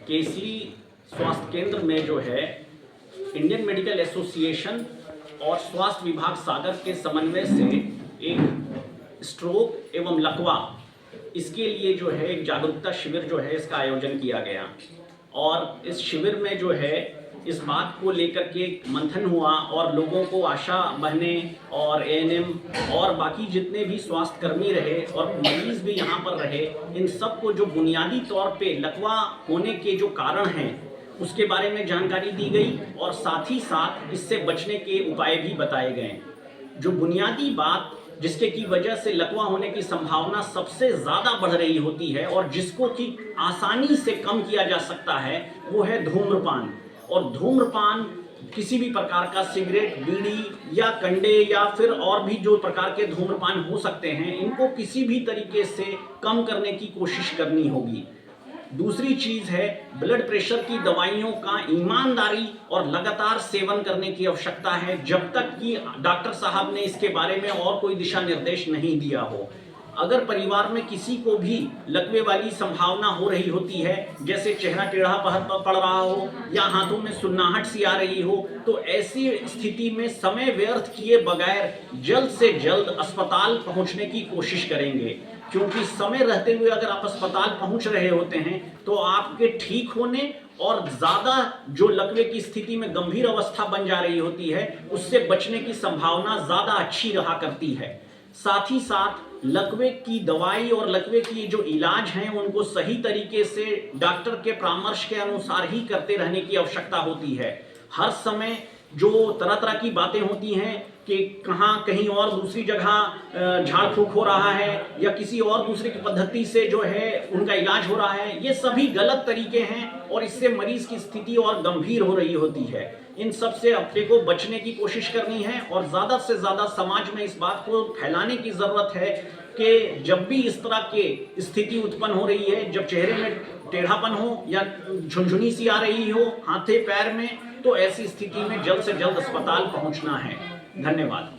केसली स्वास्थ्य केंद्र में जो है इंडियन मेडिकल एसोसिएशन और स्वास्थ्य विभाग सागर के समन्वय से एक स्ट्रोक एवं लकवा इसके लिए जो है एक जागरूकता शिविर जो है इसका आयोजन किया गया। और इस शिविर में जो है इस बात को लेकर के मंथन हुआ और लोगों को आशा बहने और एएनएम और बाकी जितने भी स्वास्थ्यकर्मी रहे और मरीज भी यहाँ पर रहे, इन सबको जो बुनियादी तौर पे लकवा होने के जो कारण हैं उसके बारे में जानकारी दी गई और साथ ही साथ इससे बचने के उपाय भी बताए गए। जो बुनियादी बात जिसके की वजह से लकवा होने की संभावना सबसे ज़्यादा बढ़ रही होती है और जिसको कि आसानी से कम किया जा सकता है वो है धूम्रपान। और धूम्रपान किसी भी प्रकार का सिगरेट, बीड़ी या कंडे या फिर और भी जो प्रकार के धूम्रपान हो सकते हैं, इनको किसी भी तरीके से कम करने की कोशिश करनी होगी। दूसरी चीज़ है ब्लड प्रेशर की दवाइयों का ईमानदारी और लगातार सेवन करने की आवश्यकता है जब तक कि डॉक्टर साहब ने इसके बारे में और कोई दिशा निर्देश नहीं दिया हो। अगर परिवार में किसी को भी लकवे वाली संभावना हो रही होती है, जैसे चेहरा टेढ़ा पड़ रहा हो या हाथों में सुन्नाहट सी आ रही हो, तो ऐसी स्थिति में समय व्यर्थ किए बगैर जल्द से जल्द अस्पताल पहुंचने की कोशिश करेंगे, क्योंकि समय रहते हुए अगर आप अस्पताल पहुंच रहे होते हैं तो आपके ठीक होने और ज़्यादा जो लकवे की स्थिति में गंभीर अवस्था बन जा रही होती है उससे बचने की संभावना ज़्यादा अच्छी रहा करती है। साथ ही साथ लकवे की दवाई और लकवे की जो इलाज हैं उनको सही तरीके से डॉक्टर के परामर्श के अनुसार ही करते रहने की आवश्यकता होती है। हर समय जो तरह तरह की बातें होती हैं कि कहीं और दूसरी जगह झाड़ फूक हो रहा है या किसी और दूसरी की पद्धति से जो है उनका इलाज हो रहा है, ये सभी गलत तरीके हैं और इससे मरीज की स्थिति और गंभीर हो रही होती है। इन सब से अपने को बचने की कोशिश करनी है और ज़्यादा से ज़्यादा समाज में इस बात को फैलाने की ज़रूरत है कि जब भी इस तरह की स्थिति उत्पन्न हो रही है, जब चेहरे में टेढ़ापन हो या झुनझुनी सी आ रही हो हाथे पैर में, तो ऐसी स्थिति में जल्द से जल्द अस्पताल पहुंचना है। धन्यवाद।